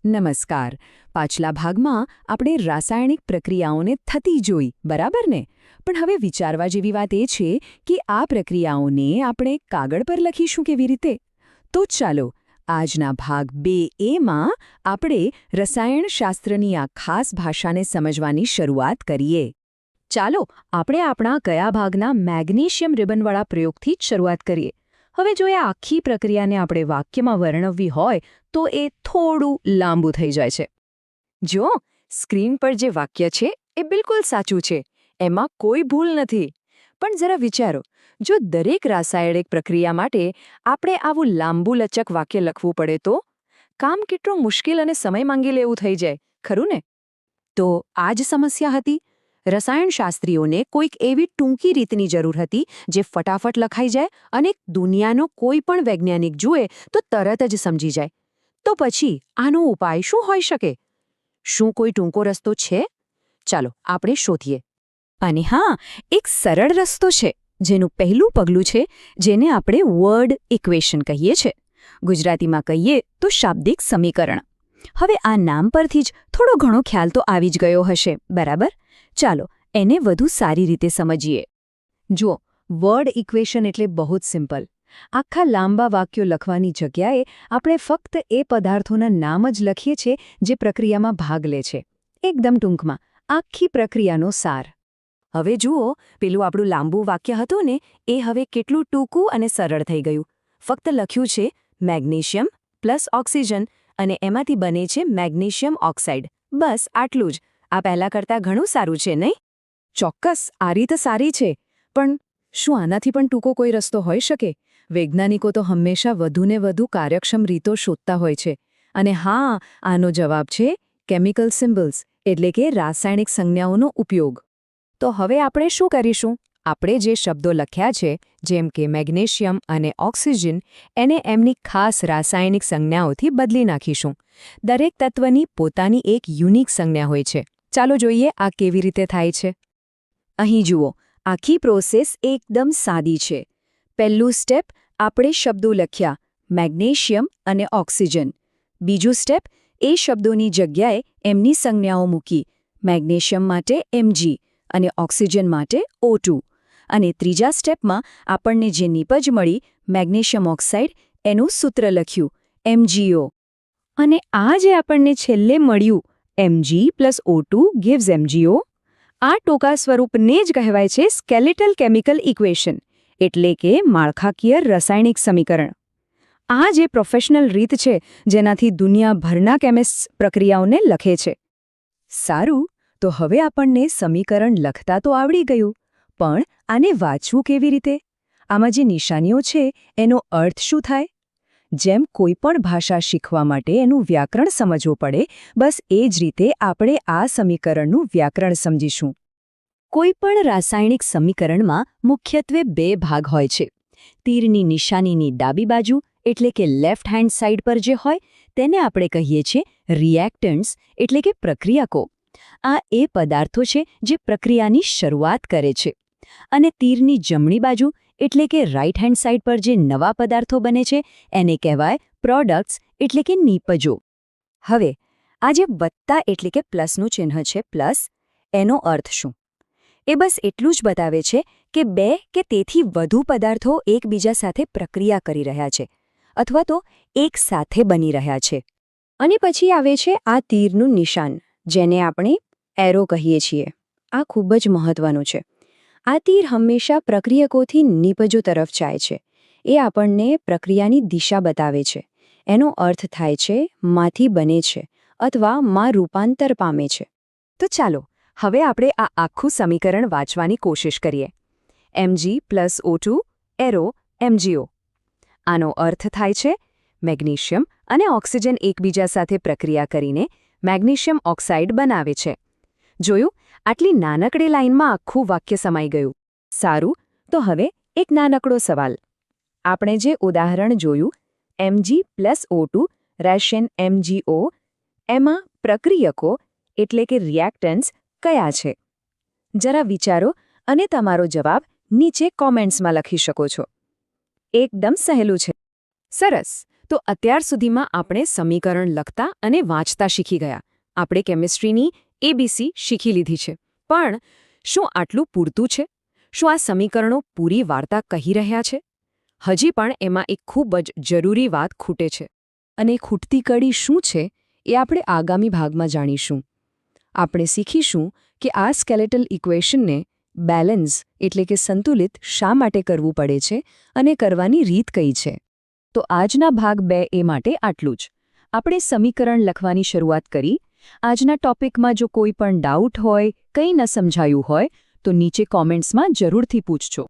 નમસ્કાર. પાછલા ભાગમાં આપણે રાસાયણિક પ્રક્રિયાઓને થતી જોઈ, બરાબર ને? પણ હવે વિચારવા જેવી વાત એ છે કે આ પ્રક્રિયાઓને આપણે કાગળ પર લખીશું કેવી રીતે? તો ચાલો, આજના ભાગ 2A માં આપણે રસાયણશાસ્ત્રની આ ખાસ ભાષાને સમજવાની શરૂઆત કરીએ. ચાલો, આપણે આપણા ગયા ભાગના મેગ્નેશિયમ રિબનવાળા પ્રયોગથી જ શરૂઆત કરીએ. હવે જો એ આખી પ્રક્રિયાને આપણે વાક્યમાં વર્ણવવી હોય તો એ થોડું લાંબુ થઈ જાય છે. જો સ્ક્રીન પર જે વાક્ય છે એ બિલકુલ સાચું છે, એમાં કોઈ ભૂલ નથી. પણ જરા વિચારો, જો દરેક રાસાયણિક પ્રક્રિયા માટે આપણે આવું લાંબુ લચક વાક્ય લખવું પડે તો કામ કેટલું મુશ્કેલ અને સમય માંગી લેવું થઈ જાય, ખરું ને? તો આ જ સમસ્યા હતી. રસાયણશાસ્ત્રીઓને કોઈક એવી ટૂંકી રીતની જરૂર હતી જે ફટાફટ લખાઈ જાય અને દુનિયાનો કોઈ પણ વૈજ્ઞાનિક જુએ તો તરત જ સમજી જાય. તો પછી આનો ઉપાય શું હોઈ શકે? શું કોઈ ટૂંકો રસ્તો છે? ચાલો આપણે શોધીએ. અને હા, એક સરળ રસ્તો છે, જેનું પહેલું પગલું છે, જેને આપણે વર્ડ ઇક્વેશન કહીએ છીએ. ગુજરાતીમાં કહીએ તો શાબ્દિક સમીકરણ. હવે આ નામ પરથી જ થોડો ઘણો ખ્યાલ તો આવી જ ગયો હશે, બરાબર? ચાલો એને વધુ સારી રીતે સમજીએ. જુઓ, વર્ડ ઇક્વેશન એટલે બહુ જ સિમ્પલ. આખા લાંબા વાક્યો લખવાની જગ્યાએ આપણે ફક્ત એ પદાર્થોના નામ જ લખીએ છીએ જે પ્રક્રિયામાં ભાગ લે છે. એકદમ ટૂંકમાં આખી પ્રક્રિયાનો સાર. હવે જુઓ, પેલું આપણું લાંબુ વાક્ય હતું ને, એ હવે કેટલું ટૂંકું અને સરળ થઈ ગયું. ફક્ત લખ્યું છે મેગ્નેશિયમ પ્લસ ઓક્સિજન અને એમાંથી બને છે મેગ્નેશિયમ ઓક્સાઇડ. બસ આટલું જ. આ પહેલા કરતાં ઘણું સારું છે, નહીં? ચોક્કસ, આ રીત સારી છે. પણ શું આનાથી પણ ટૂંકો કોઈ રસ્તો હોઈ શકે? વૈજ્ઞાનિકો તો હંમેશા વધુને વધુ કાર્યક્ષમ રીતો શોધતા હોય છે. અને હા, આનો જવાબ છે કેમિકલ સિમ્બલ્સ, એટલે કે રાસાયણિક સંજ્ઞાઓનો ઉપયોગ. તો હવે આપણે શું કરીશું? આપણે જે શબ્દો લખ્યા છે, જેમ કે મેગ્નેશિયમ અને ઓક્સિજન, એને એમની ખાસ રાસાયણિક સંજ્ઞાઓથી બદલી નાખીશું. દરેક તત્વની પોતાની એક યુનિક સંજ્ઞા હોય છે. ચાલો જોઈએ આ કેવી રીતે થાય છે. અહીં જુઓ, આખી પ્રોસેસ એકદમ સાદી છે. પહેલું સ્ટેપ, આપણે શબ્દો લખ્યા મેગ્નેશિયમ અને ઓક્સિજન. બીજું સ્ટેપ, એ શબ્દોની જગ્યાએ એમની સંજ્ઞાઓ મૂકી. મેગ્નેશિયમ માટે Mg અને ઓક્સિજન માટે O2. અને ત્રીજા સ્ટેપમાં આપણને જે નીપજ મળી મેગ્નેશિયમ ઓક્સાઇડ, એનું સૂત્ર લખ્યું MgO. અને આ જે આપણને છેલ્લે મળ્યું Mg + O2 gives MgO, આ ટૂંકા સ્વરૂપને જ કહેવાય છે સ્કેલેટલ કેમિકલ ઇક્વેશન, એટલે કે માળખાકીય રાસાયણિક સમીકરણ. આ જે પ્રોફેશનલ રીત છે જેનાથી દુનિયાભરના કેમિસ્ટ્સ પ્રક્રિયાઓને લખે છે. સારું, તો હવે આપણને સમીકરણ લખતા તો આવડી ગયું, પણ આને વાંચવું કેવી રીતે? આમાં જે નિશાનીઓ છે એનો અર્થ શું થાય? જેમ કોઈ પણ ભાષા શીખવા માટે એનું વ્યાકરણ સમજવું પડે, બસ એ જ રીતે આપણે આ સમીકરણનું વ્યાકરણ સમજીશું. કોઈ પણ રાસાયણિક સમીકરણમાં મુખ્યત્વે 2 ભાગ હોય છે. તીરની નિશાનીની ડાબી બાજુ, એટલે કે લેફ્ટ હેન્ડ સાઇડ પર જે હોય, તેને આપણે કહીએ છીએ રિએક્ટન્ટ્સ, એટલે કે પ્રક્રિયકો. આ એ પદાર્થો છે જે પ્રક્રિયાની શરૂઆત કરે છે. અને તીરની જમણી બાજુ, એટલે કે રાઇટ હેન્ડ સાઇડ પર જે નવા પદાર્થો બને છે, એને કહેવાય પ્રોડક્ટ્સ, એટલે કે નીપજો. હવે આ જે વત્તા એટલે કે પ્લસનું ચિહ્ન છે પ્લસ, એનો અર્થ શું? એ બસ એટલું જ બતાવે છે કે 2 કે તેથી વધુ પદાર્થો એકબીજા સાથે પ્રક્રિયા કરી રહ્યા છે, અથવા તો એક સાથે બની રહ્યા છે. અને પછી આવે છે આ તીરનું નિશાન, જેને આપણે એરો કહીએ છીએ. આ ખૂબ જ મહત્વનું છે. આ તીર હંમેશા પ્રક્રિયકોથી નીપજો તરફ જાય છે. એ આપણને પ્રક્રિયાની દિશા બતાવે છે. એનો અર્થ થાય છે માંથી બને છે અથવા માં રૂપાંતર પામે છે. તો ચાલો હવે આપણે આ આખું સમીકરણ વાંચવાની કોશિશ કરીએ. Mg + O2 arrow MgO. આનો અર્થ થાય છે મેગ્નેશિયમ અને ઓક્સિજન એકબીજા સાથે પ્રક્રિયા કરીને મેગ્નેશિયમ ઓક્સાઇડ બનાવે છે. જોયું? આટલી નાનકડી લાઇનમાં આખું વાક્ય સમાઈ ગયું. સારું, તો હવે એક નાનકડો સવાલ. આપણે જે ઉદાહરણ જોયું Mg + O2 રેશિયન MgO, એમાં પ્રક્રિયકો એટલે કે રિએક્ટન્ટ્સ કયા છે? જરા વિચારો અને તમારો જવાબ નીચે કોમેન્ટ્સમાં લખી શકો છો. એકદમ સહેલું છે. સરસ, તો અત્યાર સુધીમાં આપણે સમીકરણ લખતા અને વાંચતા શીખી ગયા. આપણે કેમિસ્ટ્રીની એબીસી શીખી લીધી છે. પણ શું આટલું પૂરતું છે? શું આ સમીકરણો પૂરી વાર્તા કહી રહ્યા છે? હજી પણ એમાં એક ખૂબ જ જરૂરી વાત ખૂટે છે. અને ખૂટતી કડી શું છે એ આપણે આગામી ભાગમાં જાણીશું. આપણે શીખીશું કે આ સ્કેલેટલ ઇક્વેશનને બેલેન્સ એટલે કે સંતુલિત શા માટે કરવું પડે છે અને કરવાની રીત કઈ છે. તો આજના ભાગ 2 એ માટે આટલું જ. આપણે સમીકરણ લખવાની શરૂઆત કરી. આજના ટોપિકમાં જો કોઈ પણ ડાઉટ હોય, કંઈ ન સમજાયું હોય, તો નીચે કોમેન્ટ્સમાં જરૂરથી પૂછજો.